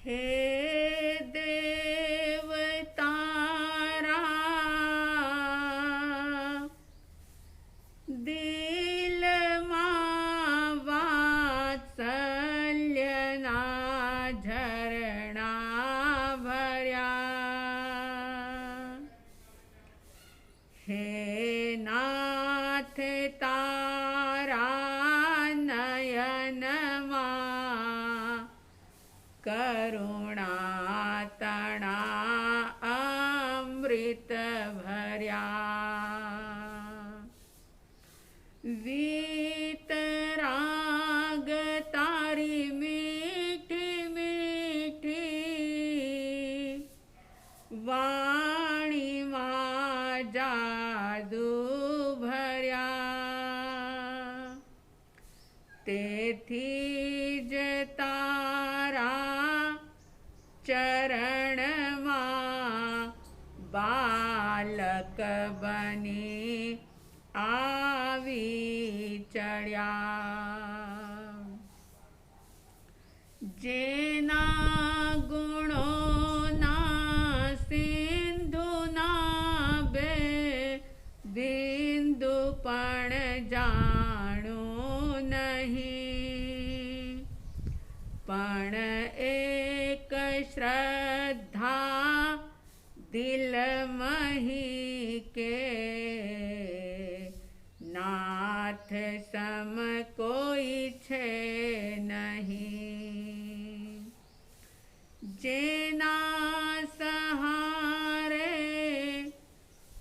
हे देव तारा दिल मां वात्सल्यना झरणा भर्या। हे नाथ तारा नयन मां करुणा तणा अमृत भर्या। वीतराग तारी मीठी मीठी वाणी मां जादू भर्या। तेथी ज तारा चरण मां बालक बनी आवी चढ़्या। जेना गुणोना सिंधु नाबे बिंदु पण जाणू नहीं। पण एक श्रद्धा दिल मही के नाथ सम कोई छे नहीं। जेना सहारे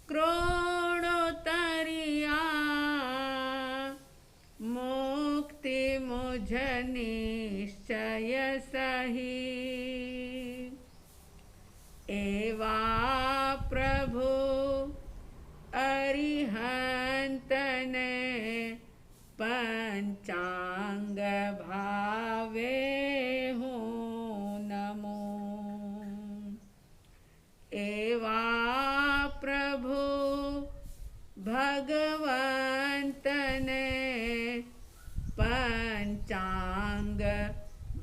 क्रोड़ोतरिया मुक्ति मुझ निश्चय सही। एवा प्रभु अरिहंत ने पंचांग भावे हूँ नमो। एवा प्रभु भगवंत ने पंचांग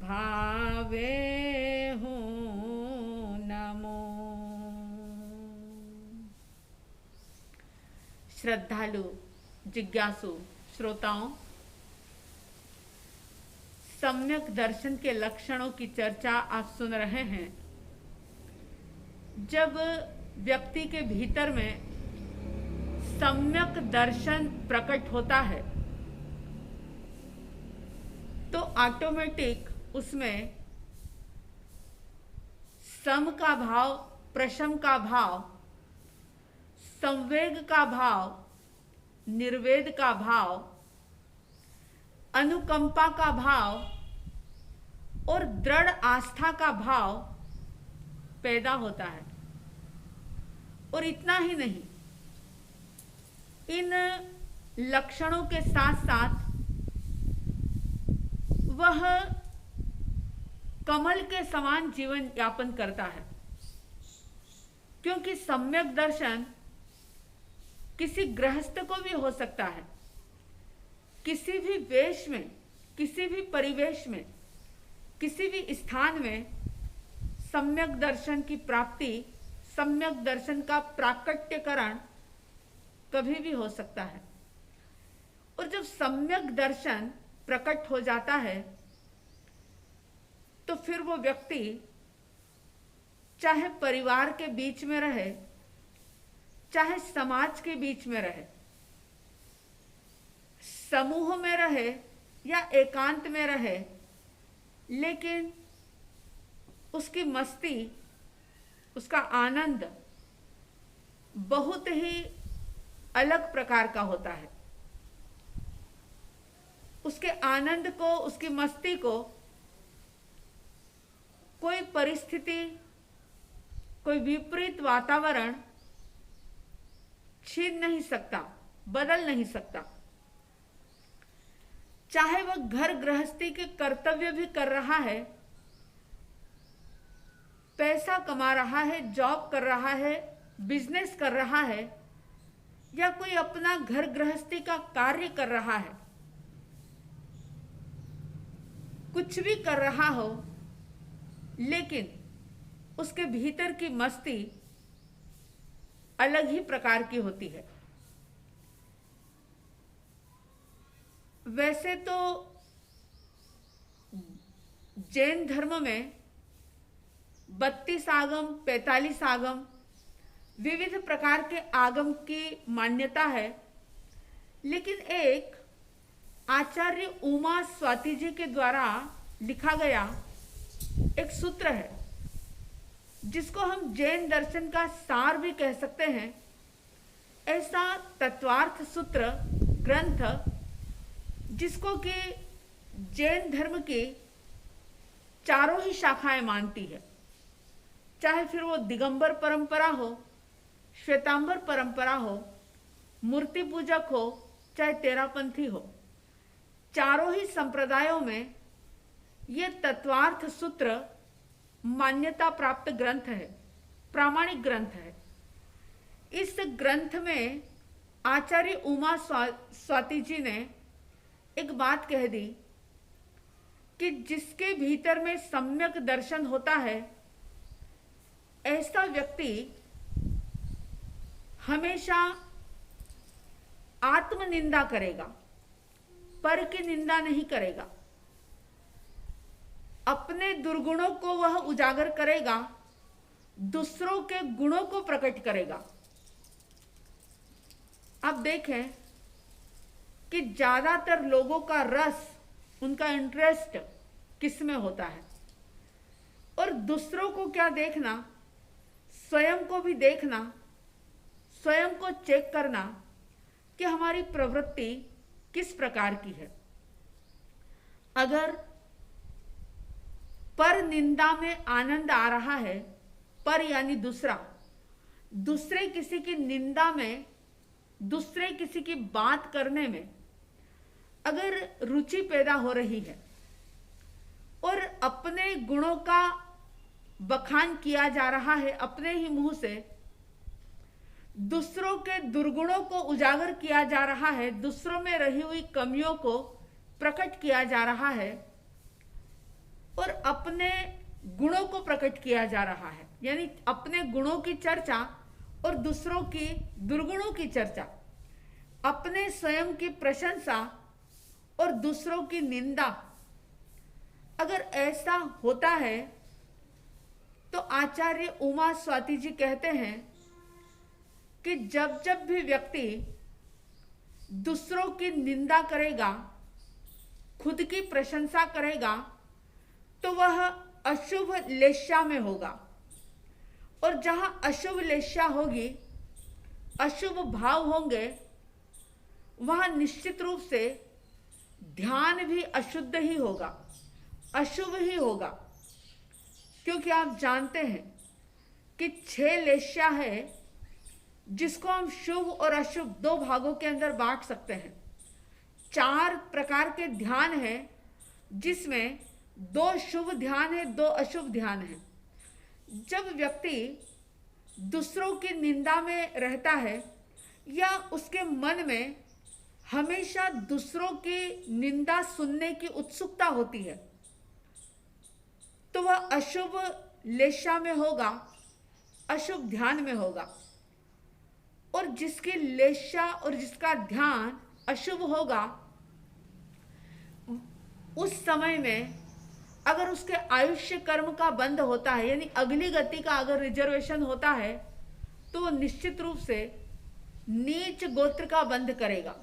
भावे हूँ नमो। श्रद्धालु जिज्ञासु श्रोताओं, सम्यक दर्शन के लक्षणों की चर्चा आप सुन रहे हैं। जब व्यक्ति के भीतर में सम्यक दर्शन प्रकट होता है तो ऑटोमेटिक उसमें सम का भाव, प्रशम का भाव, संवेग का भाव, निर्वेद का भाव, अनुकंपा का भाव और दृढ़ आस्था का भाव पैदा होता है। और इतना ही नहीं, इन लक्षणों के साथ साथ वह कमल के समान जीवन यापन करता है, क्योंकि सम्यक दर्शन किसी गृहस्थ को भी हो सकता है। किसी भी वेश में, किसी भी परिवेश में, किसी भी स्थान में सम्यक दर्शन की प्राप्ति, सम्यक दर्शन का प्राकट्यकरण कभी भी हो सकता है। और जब सम्यक दर्शन प्रकट हो जाता है तो फिर वो व्यक्ति चाहे परिवार के बीच में रहे, चाहे समाज के बीच में रहे, समूह में रहे या एकांत में रहे, लेकिन उसकी मस्ती, उसका आनंद बहुत ही अलग प्रकार का होता है। उसके आनंद को, उसकी मस्ती को कोई परिस्थिति, कोई विपरीत वातावरण छीन नहीं सकता, बदल नहीं सकता। चाहे वह घर गृहस्थी के कर्तव्य भी कर रहा है, पैसा कमा रहा है, जॉब कर रहा है, बिजनेस कर रहा है, या कोई अपना घर गृहस्थी का कार्य कर रहा है, कुछ भी कर रहा हो, लेकिन उसके भीतर की मस्ती अलग ही प्रकार की होती है। वैसे तो जैन धर्म में 32 आगम, 45 आगम, विविध प्रकार के आगम की मान्यता है, लेकिन एक आचार्य उमा स्वाति जी के द्वारा लिखा गया एक सूत्र है जिसको हम जैन दर्शन का सार भी कह सकते हैं। ऐसा तत्वार्थ सूत्र ग्रंथ जिसको कि जैन धर्म की चारों ही शाखाएं मानती है, चाहे फिर वो दिगंबर परंपरा हो, श्वेतांबर परंपरा हो, मूर्ति पूजक हो, चाहे तेरापंथी हो, चारों ही संप्रदायों में ये तत्वार्थ सूत्र मान्यता प्राप्त ग्रंथ है, प्रामाणिक ग्रंथ है। इस ग्रंथ में आचार्य उमा स्वाति जी ने एक बात कह दी कि जिसके भीतर में सम्यक दर्शन होता है, ऐसा व्यक्ति हमेशा आत्मनिंदा करेगा, पर की निंदा नहीं करेगा। अपने दुर्गुणों को वह उजागर करेगा, दूसरों के गुणों को प्रकट करेगा। आप देखें कि ज्यादातर लोगों का रस, उनका इंटरेस्ट किस में होता है, और दूसरों को क्या देखना, स्वयं को भी देखना, स्वयं को चेक करना कि हमारी प्रवृत्ति किस प्रकार की है। अगर पर निंदा में आनंद आ रहा है, पर यानी दूसरा, दूसरे किसी की निंदा में, दूसरे किसी की बात करने में अगर रुचि पैदा हो रही है और अपने गुणों का बखान किया जा रहा है, अपने ही मुंह से दूसरों के दुर्गुणों को उजागर किया जा रहा है, दूसरों में रही हुई कमियों को प्रकट किया जा रहा है और अपने गुणों को प्रकट किया जा रहा है, यानी अपने गुणों की चर्चा और दूसरों की दुर्गुणों की चर्चा, अपने स्वयं की प्रशंसा और दूसरों की निंदा, अगर ऐसा होता है तो आचार्य उमा स्वाति जी कहते हैं कि जब जब भी व्यक्ति दूसरों की निंदा करेगा, खुद की प्रशंसा करेगा, तो वह अशुभ लेशा में होगा, और जहां अशुभ लेशा होगी, अशुभ भाव होंगे, वहां निश्चित रूप से ध्यान भी अशुद्ध ही होगा, अशुभ ही होगा। क्योंकि आप जानते हैं कि 6 लेशा है जिसको हम शुभ और अशुभ 2 भागों के अंदर बांट सकते हैं। 4 प्रकार के ध्यान है जिसमें 2 शुभ ध्यान है, 2 अशुभ ध्यान है। जब व्यक्ति दूसरों की निंदा में रहता है या उसके मन में हमेशा दूसरों की निंदा सुनने की उत्सुकता होती है, तो वह अशुभ लेशा में होगा, अशुभ ध्यान में होगा। और जिसकी लेशा और जिसका ध्यान अशुभ होगा, उस समय में अगर उसके आयुष्य कर्म का बंध होता है, यानी अगली गति का अगर रिजर्वेशन होता है, तो वो निश्चित रूप से नीच गोत्र का बंध करेगा।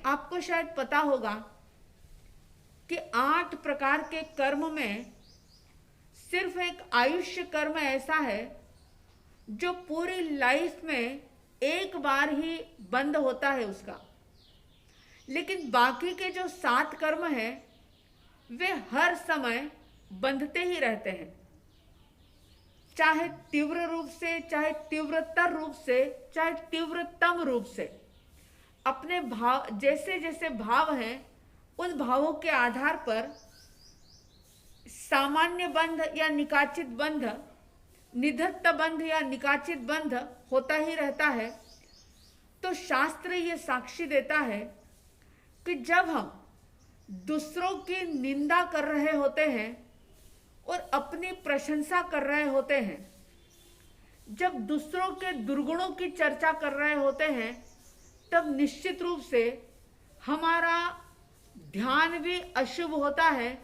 आपको शायद पता होगा कि 8 प्रकार के कर्म में सिर्फ एक आयुष्य कर्म ऐसा है जो पूरी लाइफ में एक बार ही बंद होता है उसका, लेकिन बाकी के जो 7 कर्म हैं वे हर समय बंधते ही रहते हैं, चाहे तीव्र रूप से, चाहे तीव्रतर रूप से, चाहे तीव्रतम रूप से। अपने भाव, जैसे जैसे भाव हैं उन भावों के आधार पर सामान्य बंध या निकाचित बंध, निधत्त बंध या निकाचित बंध होता ही रहता है। तो शास्त्र ये साक्षी देता है कि जब हम दूसरों की निंदा कर रहे होते हैं और अपनी प्रशंसा कर रहे होते हैं, जब दूसरों के दुर्गुणों की चर्चा कर रहे होते हैं, तब निश्चित रूप से हमारा ध्यान भी अशुभ होता है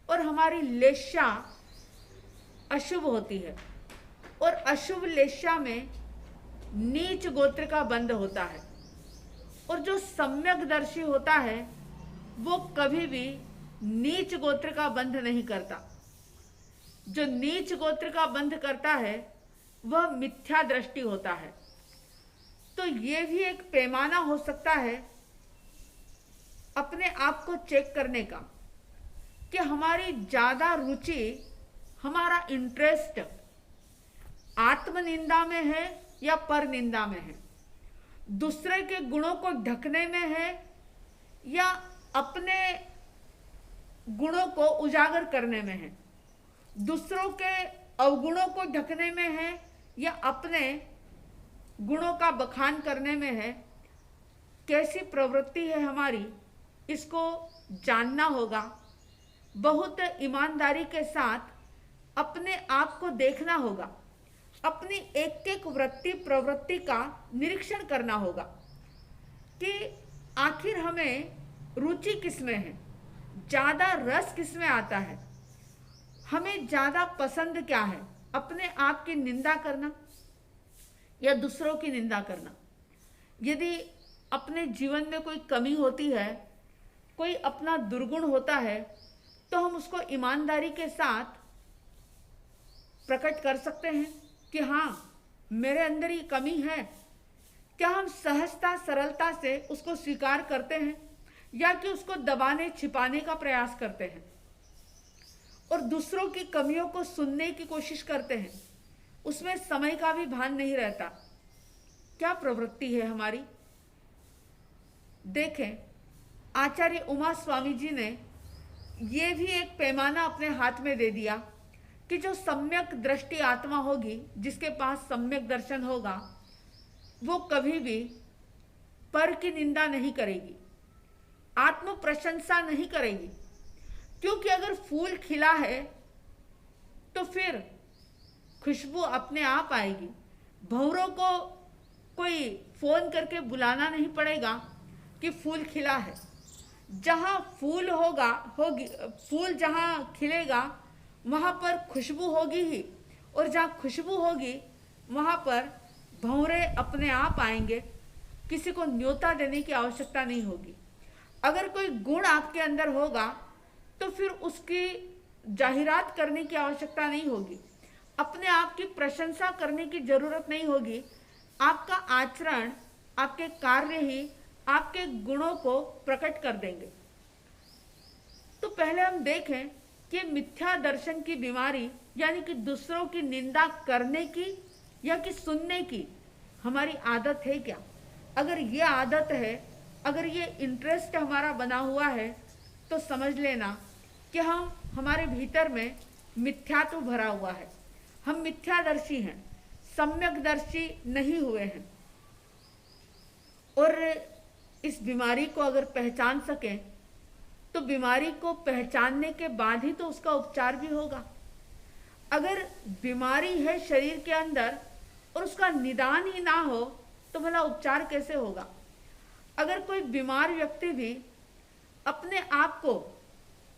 और हमारी लेशा अशुभ होती है। और अशुभ लेशा में नीच गोत्र का बंध होता है। और जो सम्यकदर्शी होता है वो कभी भी नीच गोत्र का बंध नहीं करता। जो नीच गोत्र का बंध करता है वह मिथ्या दृष्टि होता है। तो ये भी एक पैमाना हो सकता है अपने आप को चेक करने का कि हमारी ज्यादा रुचि, हमारा इंटरेस्ट आत्मनिंदा में है या पर निंदा में है, दूसरे के गुणों को ढकने में है या अपने गुणों को उजागर करने में है, दूसरों के अवगुणों को ढकने में है या अपने गुणों का बखान करने में है। कैसी प्रवृत्ति है हमारी, इसको जानना होगा। बहुत ईमानदारी के साथ अपने आप को देखना होगा, अपनी एक एक वृत्ति प्रवृत्ति का निरीक्षण करना होगा कि आखिर हमें रुचि किसमें है, ज्यादा रस किसमें आता है, हमें ज्यादा पसंद क्या है, अपने आप की निंदा करना या दूसरों की निंदा करना। यदि अपने जीवन में कोई कमी होती है, कोई अपना दुर्गुण होता है, तो हम उसको ईमानदारी के साथ प्रकट कर सकते हैं कि हाँ मेरे अंदर ये कमी है। क्या हम सहजता सरलता से उसको स्वीकार करते हैं या कि उसको दबाने छिपाने का प्रयास करते हैं और दूसरों की कमियों को सुनने की कोशिश करते हैं, उसमें समय का भी भान नहीं रहता। क्या प्रवृत्ति है हमारी। देखें, आचार्य उमा स्वामी जी ने ये भी एक पैमाना अपने हाथ में दे दिया कि जो सम्यक दृष्टि आत्मा होगी, जिसके पास सम्यक दर्शन होगा, वो कभी भी पर की निंदा नहीं करेगी, आत्म प्रशंसा नहीं करेगी। क्योंकि अगर फूल खिला है तो फिर खुशबू अपने आप आएगी। भंवरों को कोई फोन करके बुलाना नहीं पड़ेगा कि फूल खिला है। जहाँ फूल फूल जहाँ खिलेगा वहाँ पर खुशबू होगी ही, और जहाँ खुशबू होगी वहाँ पर भंवरे अपने आप आएंगे। किसी को न्योता देने की आवश्यकता नहीं होगी। अगर कोई गुण आपके अंदर होगा तो फिर उसकी जाहिरात करने की आवश्यकता नहीं होगी, अपने आप की प्रशंसा करने की जरूरत नहीं होगी। आपका आचरण, आपके कार्य ही आपके गुणों को प्रकट कर देंगे। तो पहले हम देखें कि मिथ्या दर्शन की बीमारी यानी कि दूसरों की निंदा करने की या कि सुनने की हमारी आदत है क्या। अगर ये आदत है, अगर ये इंटरेस्ट हमारा बना हुआ है, तो समझ लेना कि हमारे भीतर में मिथ्यात्व भरा हुआ है। हम मिथ्यादर्शी हैं, सम्यकदर्शी नहीं हुए हैं। और इस बीमारी को अगर पहचान सकें तो बीमारी को पहचानने के बाद ही तो उसका उपचार भी होगा। अगर बीमारी है शरीर के अंदर और उसका निदान ही ना हो तो भला उपचार कैसे होगा। अगर कोई बीमार व्यक्ति भी अपने आप को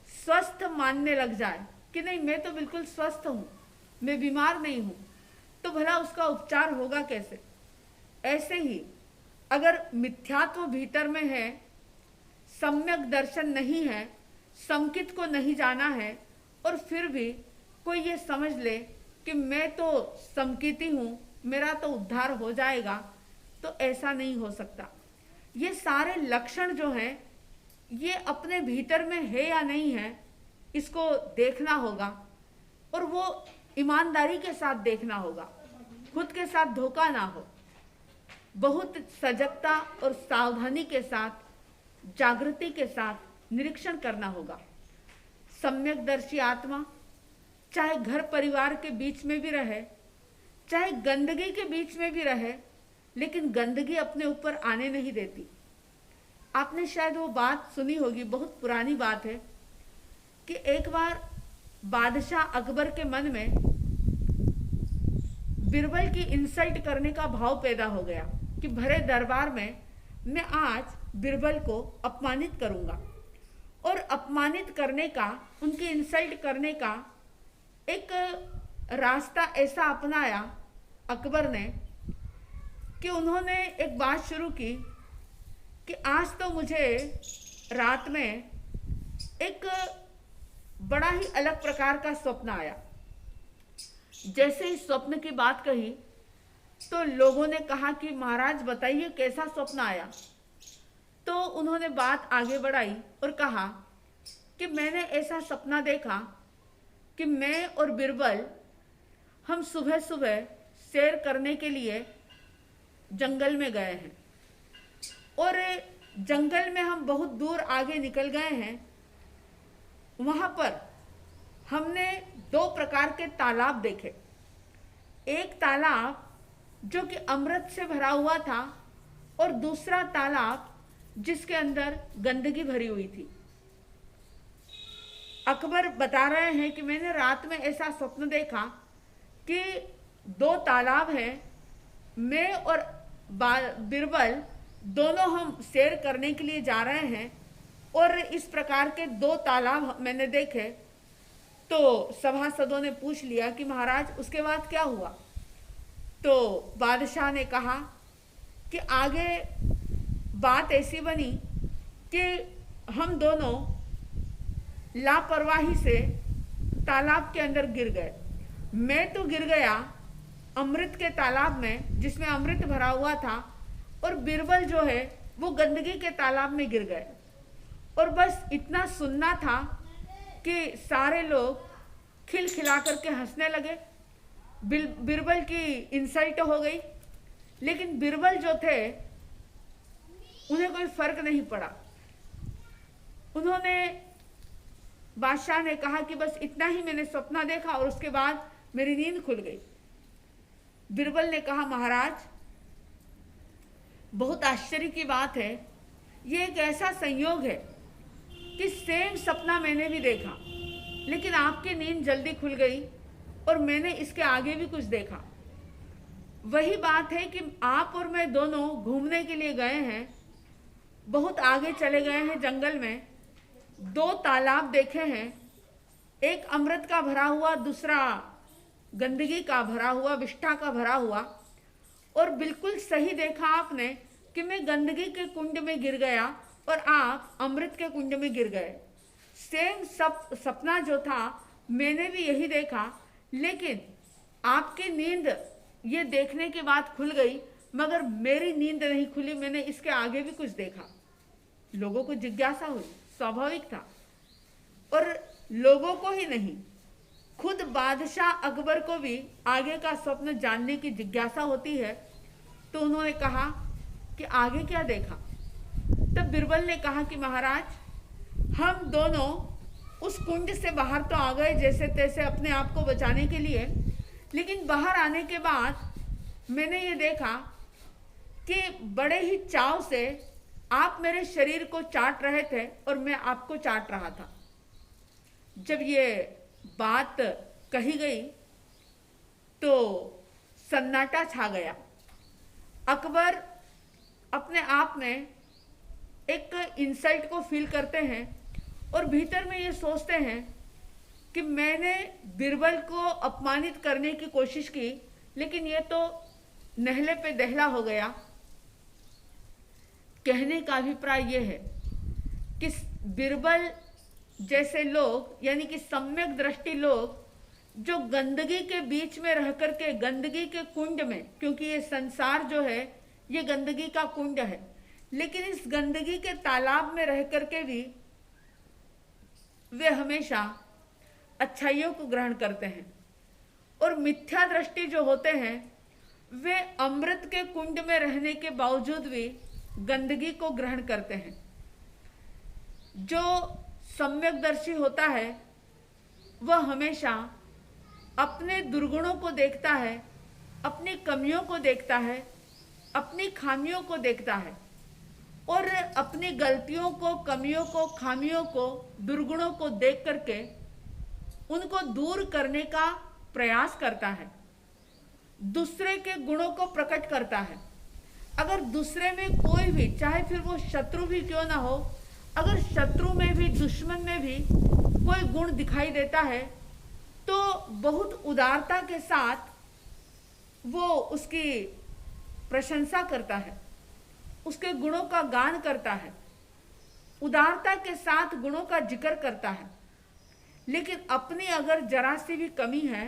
स्वस्थ मानने लग जाए कि नहीं मैं तो बिल्कुल स्वस्थ हूँ, मैं बीमार नहीं हूँ, तो भला उसका उपचार होगा कैसे। ऐसे ही अगर मिथ्यात्व भीतर में है, सम्यक दर्शन नहीं है, संकित को नहीं जाना है, और फिर भी कोई ये समझ ले कि मैं तो संकिती हूँ, मेरा तो उद्धार हो जाएगा, तो ऐसा नहीं हो सकता। ये सारे लक्षण जो हैं ये अपने भीतर में है या नहीं है, इसको देखना होगा और वो ईमानदारी के साथ देखना होगा, खुद के साथ धोखा ना हो। बहुत सजगता और सावधानी के साथ, जागृति के साथ निरीक्षण करना होगा। सम्यकदर्शी आत्मा चाहे घर परिवार के बीच में भी रहे, चाहे गंदगी के बीच में भी रहे, लेकिन गंदगी अपने ऊपर आने नहीं देती। आपने शायद वो बात सुनी होगी, बहुत पुरानी बात है कि एक बार बादशाह अकबर के मन में बिरबल की इंसल्ट करने का भाव पैदा हो गया कि भरे दरबार में मैं आज बिरबल को अपमानित करूंगा। और अपमानित करने का, उनकी इंसल्ट करने का एक रास्ता ऐसा अपनाया अकबर ने कि उन्होंने एक बात शुरू की कि आज तो मुझे रात में एक बड़ा ही अलग प्रकार का स्वप्न आया। जैसे ही स्वप्न की बात कही तो लोगों ने कहा कि महाराज बताइए कैसा स्वप्न आया। तो उन्होंने बात आगे बढ़ाई और कहा कि मैंने ऐसा सपना देखा कि मैं और बिरबल हम सुबह सुबह सैर करने के लिए जंगल में गए हैं और जंगल में हम बहुत दूर आगे निकल गए हैं। वहाँ पर हमने दो प्रकार के तालाब देखे। एक तालाब जो कि अमृत से भरा हुआ था और दूसरा तालाब जिसके अंदर गंदगी भरी हुई थी। अकबर बता रहे हैं कि मैंने रात में ऐसा स्वप्न देखा कि दो तालाब हैं, मैं और बिरबल दोनों हम सैर करने के लिए जा रहे हैं और इस प्रकार के दो तालाब मैंने देखे। तो सभासदों ने पूछ लिया कि महाराज उसके बाद क्या हुआ। तो बादशाह ने कहा कि आगे बात ऐसी बनी कि हम दोनों लापरवाही से तालाब के अंदर गिर गए। मैं तो गिर गया अमृत के तालाब में जिसमें अमृत भरा हुआ था और बिरबल जो है वो गंदगी के तालाब में गिर गए। और बस इतना सुनना था कि सारे लोग खिलखिला करके हंसने लगे। बिरबल की इंसल्ट हो गई, लेकिन बिरबल जो थे उन्हें कोई फर्क नहीं पड़ा। उन्होंने, बादशाह ने कहा कि बस इतना ही मैंने सपना देखा और उसके बाद मेरी नींद खुल गई। बिरबल ने कहा महाराज बहुत आश्चर्य की बात है, ये एक ऐसा संयोग है कि सेम सपना मैंने भी देखा लेकिन आपकी नींद जल्दी खुल गई और मैंने इसके आगे भी कुछ देखा। वही बात है कि आप और मैं दोनों घूमने के लिए गए हैं, बहुत आगे चले गए हैं जंगल में, दो तालाब देखे हैं, एक अमृत का भरा हुआ, दूसरा गंदगी का भरा हुआ, विष्ठा का भरा हुआ। और बिल्कुल सही देखा आपने कि मैं गंदगी के कुंड में गिर गया और आप अमृत के कुंड में गिर गए। सेम सपना जो था मैंने भी यही देखा, लेकिन आपकी नींद ये देखने के बाद खुल गई मगर मेरी नींद नहीं खुली, मैंने इसके आगे भी कुछ देखा। लोगों को जिज्ञासा हुई, स्वाभाविक था। और लोगों को ही नहीं, खुद बादशाह अकबर को भी आगे का स्वप्न जानने की जिज्ञासा होती है। तो उन्होंने कहा कि आगे क्या देखा। तब बिरबल ने कहा कि महाराज हम दोनों उस कुंड से बाहर तो आ गए जैसे तैसे अपने आप को बचाने के लिए, लेकिन बाहर आने के बाद मैंने ये देखा कि बड़े ही चाव से आप मेरे शरीर को चाट रहे थे और मैं आपको चाट रहा था। जब ये बात कही गई तो सन्नाटा छा गया। अकबर अपने आप में एक इंसल्ट को फील करते हैं और भीतर में ये सोचते हैं कि मैंने बिरबल को अपमानित करने की कोशिश की, लेकिन ये तो नहले पे दहला हो गया। कहने का अभिप्राय ये है कि बिरबल जैसे लोग, यानी कि सम्यक दृष्टि लोग, जो गंदगी के बीच में रह करके, गंदगी के कुंड में, क्योंकि ये संसार जो है ये गंदगी का कुंड है, लेकिन इस गंदगी के तालाब में रह करके भी वे हमेशा अच्छाइयों को ग्रहण करते हैं। और मिथ्या दृष्टि जो होते हैं वे अमृत के कुंड में रहने के बावजूद भी गंदगी को ग्रहण करते हैं। जो सम्यकदर्शी होता है वह हमेशा अपने दुर्गुणों को देखता है, अपनी कमियों को देखता है, अपनी खामियों को देखता है और अपनी गलतियों को, कमियों को, खामियों को, दुर्गुणों को देख करके उनको दूर करने का प्रयास करता है, दूसरे के गुणों को प्रकट करता है। अगर दूसरे में कोई भी, चाहे फिर वो शत्रु भी क्यों ना हो, अगर शत्रु में भी, दुश्मन में भी कोई गुण दिखाई देता है तो बहुत उदारता के साथ वो उसकी प्रशंसा करता है, उसके गुणों का गान करता है, उदारता के साथ गुणों का जिक्र करता है। लेकिन अपनी अगर जरा सी भी कमी है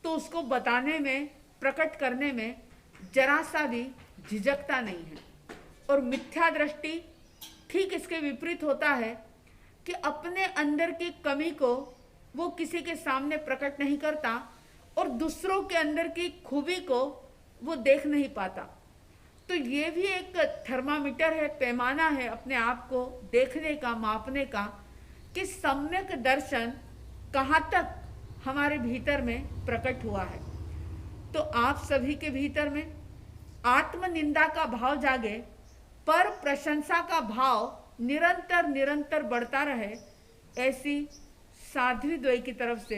तो उसको बताने में, प्रकट करने में जरा सा भी झिझकता नहीं है। और मिथ्या दृष्टि ठीक इसके विपरीत होता है कि अपने अंदर की कमी को वो किसी के सामने प्रकट नहीं करता और दूसरों के अंदर की खूबी को वो देख नहीं पाता। तो ये भी एक थर्मामीटर है, पैमाना है अपने आप को देखने का, मापने का, कि सम्यक दर्शन कहाँ तक हमारे भीतर में प्रकट हुआ है। तो आप सभी के भीतर में आत्मनिंदा का भाव जागे, पर प्रशंसा का भाव निरंतर निरंतर बढ़ता रहे, ऐसी साध्वी द्वय की तरफ से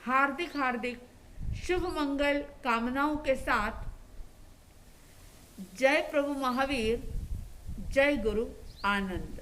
हार्दिक हार्दिक शुभ मंगल कामनाओं के साथ जय प्रभु महावीर, जय गुरु आनंद।